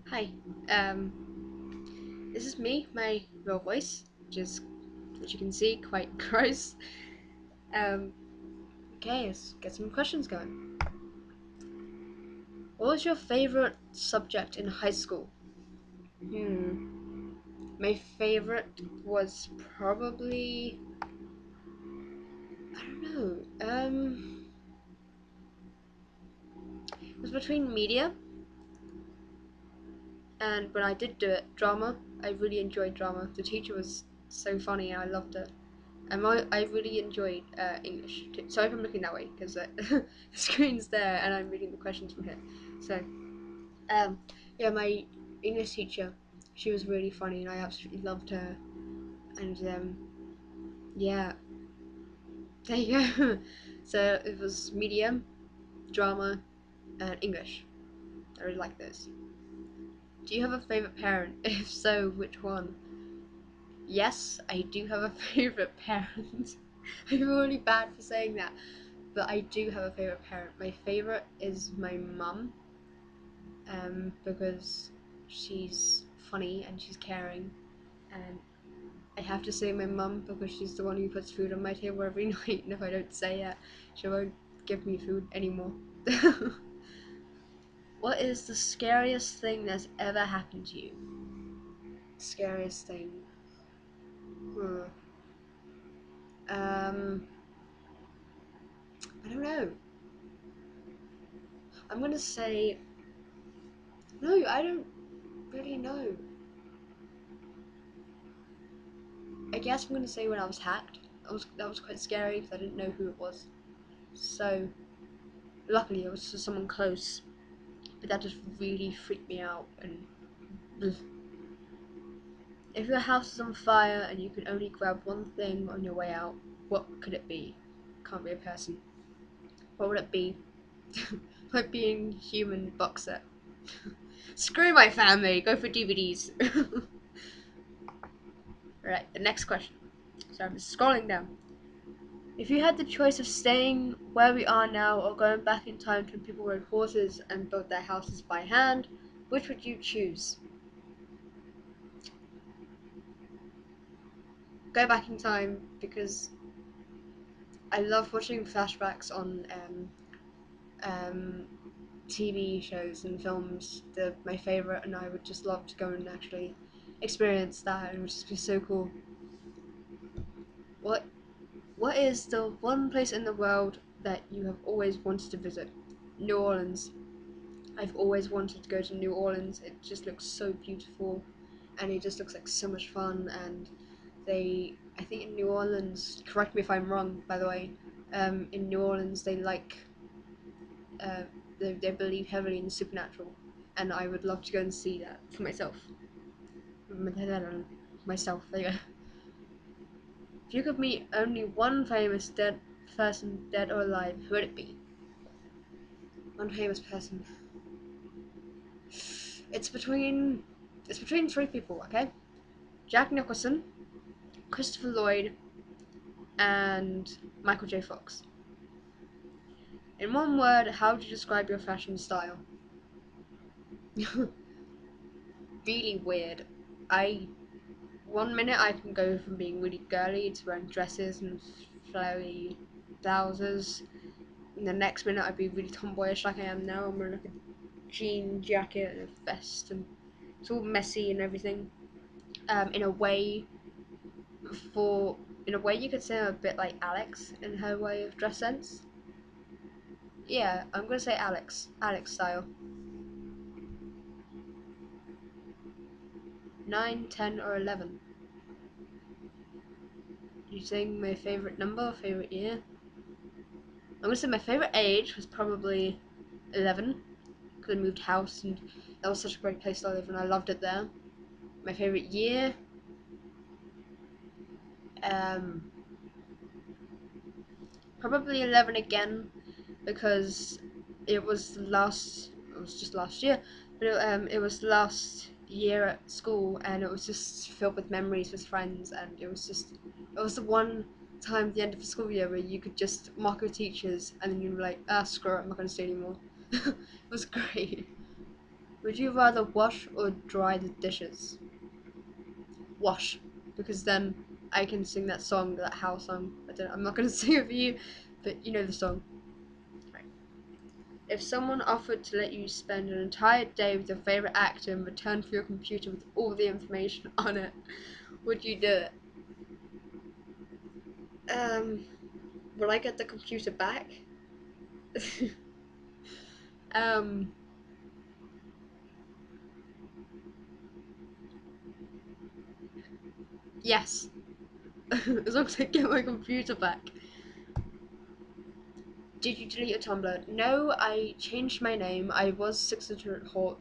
Hi, this is me, my real voice, which is, as you can see, quite gross. Um, okay, let's get some questions going. What was your favorite subject in high school? My favorite was probably, I don't know, it was between media and when I did do it, drama. I really enjoyed drama. The teacher was so funny and I loved it. I really enjoyed English. Sorry if I'm looking that way because the screen's there and I'm reading the questions from here. So, um, yeah, my English teacher, she was really funny and I absolutely loved her. And yeah, there you go. So it was medium, drama, and English. I really like those. Do you have a favorite parent? If so, which one? Yes, I do have a favorite parent. I'm really bad for saying that. But I do have a favorite parent. My favorite is my mum, because she's funny and she's caring, and I have to say my mum because she's the one who puts food on my table every night, and if I don't say it, she won't give me food anymore. What is the scariest thing that's ever happened to you? Scariest thing. Hmm. Um, I don't know. I'm gonna say no. I don't really know. I guess I'm gonna say when I was hacked. That was quite scary because I didn't know who it was. So luckily it was to someone close, but that just really freaked me out. And ugh. If your house is on fire and you can only grab one thing on your way out, what could it be? Can't be a person. What would it be? Like being human box set. Screw my family. Go for DVDs. Right, the next question. So I'm just scrolling down. If you had the choice of staying where we are now or going back in time to when people rode horses and built their houses by hand, which would you choose? Go back in time because I love watching flashbacks on um, TV shows and films. They're my favourite, and I would just love to go and actually experience that. It would just be so cool. What What is the one place in the world that you have always wanted to visit? New Orleans. I've always wanted to go to New Orleans. It just looks so beautiful, and it just looks like so much fun. And I think in New Orleans, correct me if I'm wrong, by the way, in New Orleans uh, they believe heavily in the supernatural, and I would love to go and see that for myself. Myself, there you go. If you could meet only one famous dead person, dead or alive, who would it be? One famous person. It's between it's between three people, okay? Jack Nicholson, Christopher Lloyd, and Michael J. Fox. In one word, how would you describe your fashion style? Really weird. I One minute I can go from being really girly to wearing dresses and flowy blouses, and the next minute I'd be really tomboyish like I am now. I'm wearing like a jean jacket and a vest, and it's all messy and everything. In a way, for in a way you could say I'm a bit like Alex in her way of dress sense. Yeah, I'm gonna say Alex style. 9, 10, or 11. You saying my favorite number or favorite year? I'm gonna say my favorite age was probably 11, because I moved house and that was such a great place to live and I loved it there. My favorite year, um, probably 11 again, because it was just last year, but it was the last year at school and it was just filled with memories with friends, and it was the one time at the end of the school year where you could just mock your teachers and then you'd be like, ah, screw it, I'm not going to stay anymore. It was great. Would you rather wash or dry the dishes? Wash, because then I can sing that song, that house song. I'm not gonna sing it for you, but you know the song. Right. If someone offered to let you spend an entire day with your favorite actor in return for your computer with all the information on it, would you do it? Will I get the computer back? um, yes. As long as I get my computer back. Did you delete your Tumblr? No, I changed my name. I was six literate whore.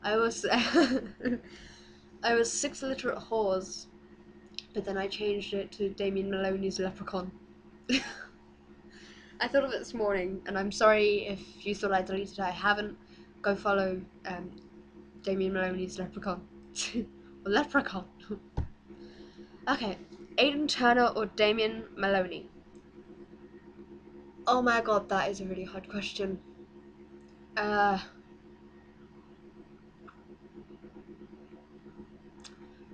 I was I was six literate whores, but then I changed it to Damien Maloney's Leprechaun. I thought of it this morning, and I'm sorry if you thought I deleted it. I haven't. Go follow Damien Maloney's Leprechaun. Or Leprechaun. Okay, Aidan Turner or Damien Maloney? Oh my god, that is a really hard question. Uh,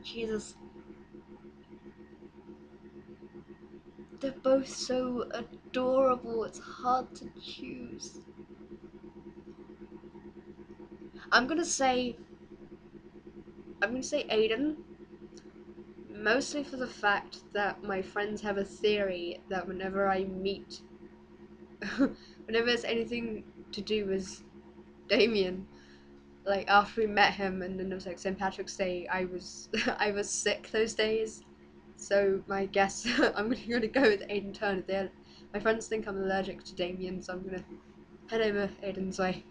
Jesus. They're both so adorable, it's hard to choose. I'm gonna say Aiden, mostly for the fact that my friends have a theory that whenever I meet, whenever there's anything to do with Damien, like after we met him and then it was like St. Patrick's Day, I was I was sick those days. So my guess, I'm gonna go with Aiden Turner. My friends think I'm allergic to Damien, so I'm gonna head over Aiden's way.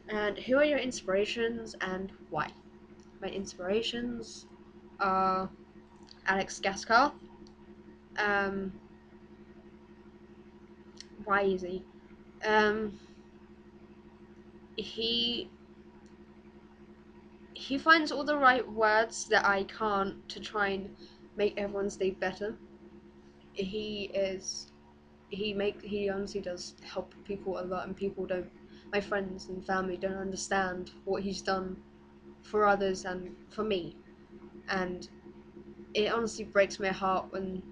And who are your inspirations and why? My inspirations are Alex Gaskarth. Um, why is he? Um, he he finds all the right words that I can't to try and make everyone's day better. He is he honestly does help people a lot, and people don't. My friends and family don't understand what he's done for others and for me, and it honestly breaks my heart when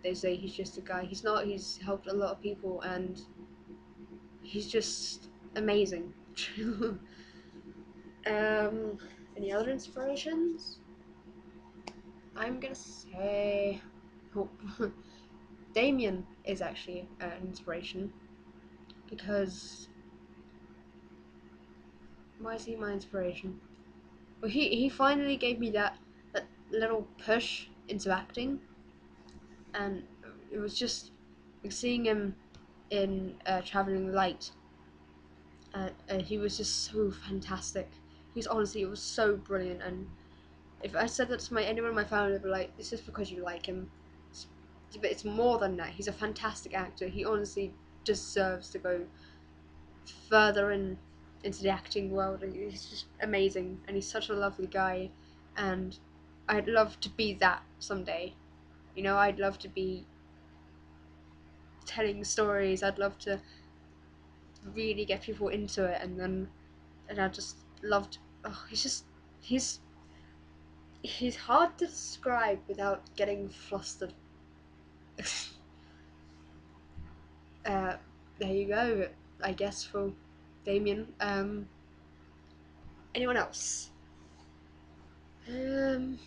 they say he's just a guy. He's not. He's helped a lot of people, and he's just amazing. um, any other inspirations? I'm gonna say, oh, Damien is actually an inspiration because why is he my inspiration? Well, he finally gave me that little push into acting, and it was just like seeing him in Traveling Light. He was just so fantastic. He's honestly, it was so brilliant. And if I said that to anyone in my family, they'd be like, "It's just because you like him." But it's more than that. He's a fantastic actor. He honestly deserves to go further into the acting world. He's just amazing, and he's such a lovely guy. And I'd love to be that someday. You know, I'd love to be telling stories. I'd love to really get people into it, and I just loved. Oh, he's he's hard to describe without getting flustered. uh, there you go. I guess for Damien. Anyone else? Um.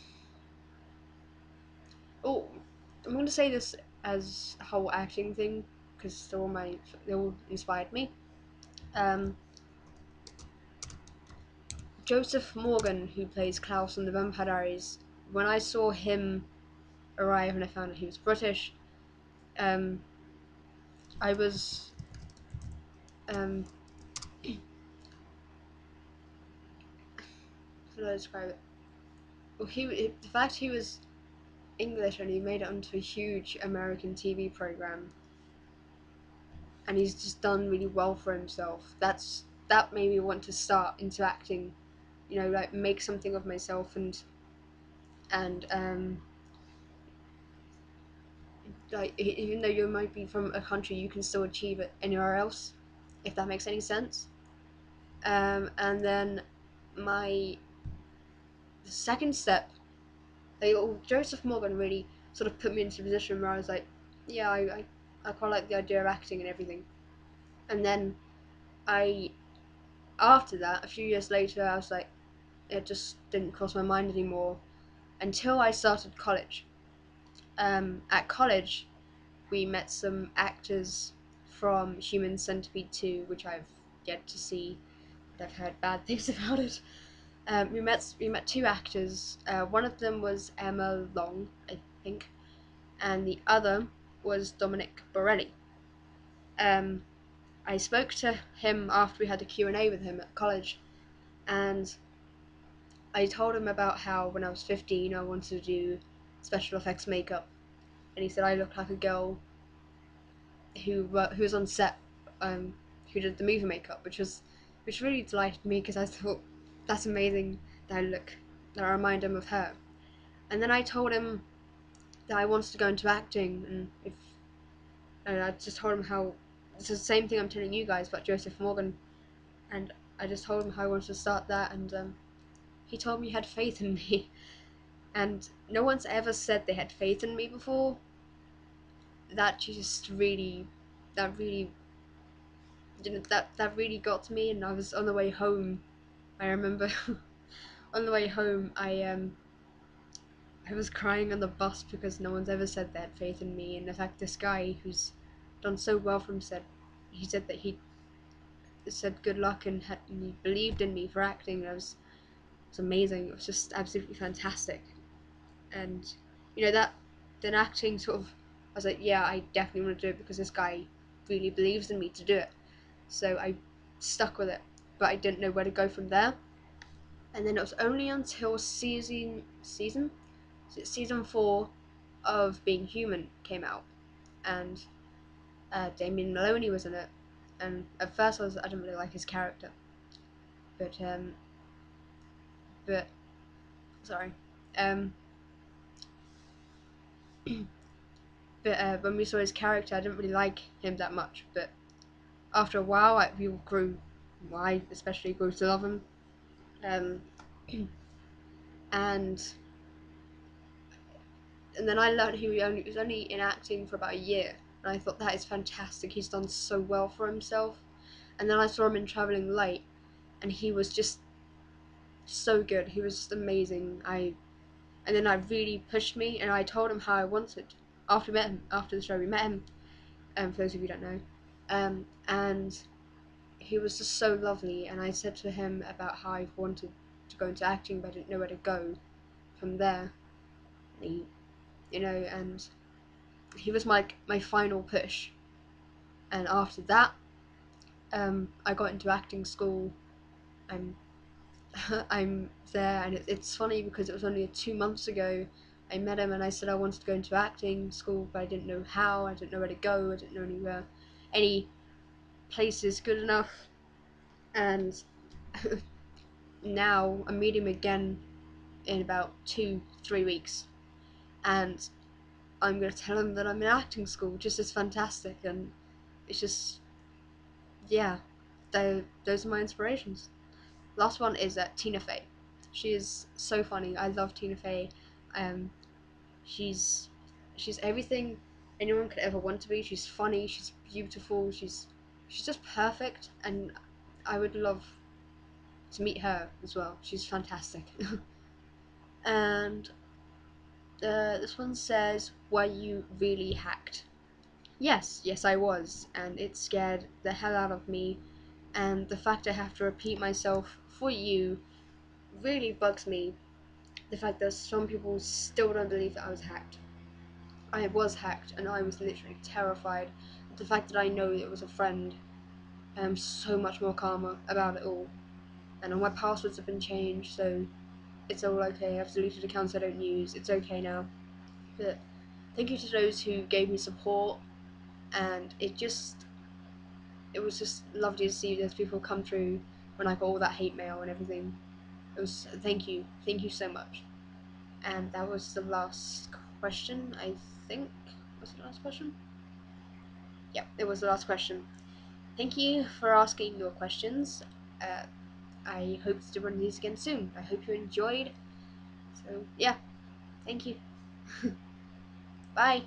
Oh, I'm gonna say this as a whole acting thing because they all inspired me. Um, Joseph Morgan, who plays Klaus in the Vampire Diaries, when I saw him arrive and I found out he was British, um, I was how do I describe it? Well, the fact he was English and he made it onto a huge American TV program, and he's just done really well for himself. That made me want to start into acting. You know, like make something of myself, and like even though you might be from a country, you can still achieve it anywhere else, if that makes any sense. And then my the second step, Joseph Morgan really sort of put me into a position where I was like, yeah, I quite like the idea of acting and everything. And then I, after that, a few years later, I was like, it just didn't cross my mind anymore until I started college. At college, we met some actors from Human Centipede 2, which I've yet to see. I've heard bad things about it. We met two actors. One of them was Emma Long, I think, and the other was Dominic Borelli. Um, I spoke to him after we had a Q&A with him at college, and I told him about how when I was 15 I wanted to do special effects makeup, and he said I looked like a girl who was on set, who did the movie makeup, which really delighted me because I thought that's amazing that I remind him of her. And then I told him that I wanted to go into acting, and I just told him how it's the same thing I'm telling you guys about Joseph Morgan, and I just told him how I wanted to start that, and he told me he had faith in me, and no one's ever said they had faith in me before. That just really, that really, that really got to me. And I was on the way home. I remember on the way home, I was crying on the bus because no one's ever said they had faith in me, and in fact, this guy who's done so well for him he said that he said good luck and he believed in me for acting. And it was amazing. It was just absolutely fantastic. And that then acting sort of, I was like, yeah, I definitely want to do it because this guy really believes in me to do it. So I stuck with it, but I didn't know where to go from there. And then it was only until season 4 of Being Human came out, and Damien Maloney was in it. And at first I didn't really like his character, but but sorry, um, but when we saw his character, I didn't really like him that much. But after a while, we all grew. I especially grew to love him, um, and then I learned he was only in acting for about a year, and I thought that is fantastic. He's done so well for himself. And then I saw him in Traveling Light, and he was just so good. He was just amazing. And then I really pushed me, and I told him how I wanted. After we met him, after the show, we met him. For those of you who don't know, and he was just so lovely. And I said to him about how I wanted to go into acting, but I didn't know where to go from there. And and he was my final push. And after that, I got into acting school. I'm I'm there, and it's funny because it was only 2 months ago I met him, and I said I wanted to go into acting school, but I didn't know how. I didn't know where to go. I didn't know any places good enough. And now I'm meeting him again in about 2-3 weeks, and I'm going to tell him that I'm in acting school, which is just fantastic. And it's just, yeah, those are my inspirations. Last one is Tina Fey. She is so funny. I love Tina Fey. Um, she's everything anyone could ever want to be. She's funny. She's beautiful. She's just perfect. And I would love to meet her as well. She's fantastic. And this one says, "Were you really hacked?" Yes, I was, and it scared the hell out of me. And the fact I have to repeat myself for you really bugs me. The fact that some people still don't believe that I was hacked. I was hacked, and I was literally terrified. The fact that I know it was a friend, I'm so much more calmer about it all. And all my passwords have been changed, so it's all okay. I've deleted accounts I don't use. It's okay now. But thank you to those who gave me support, and it was just lovely to see those people come through when I got all that hate mail and everything. It was thank you so much. And that was the last question, I think. Was it the last question? Yeah, it was the last question. Thank you for asking your questions. I hope to run these again soon. I hope you enjoyed. So yeah, thank you. Bye.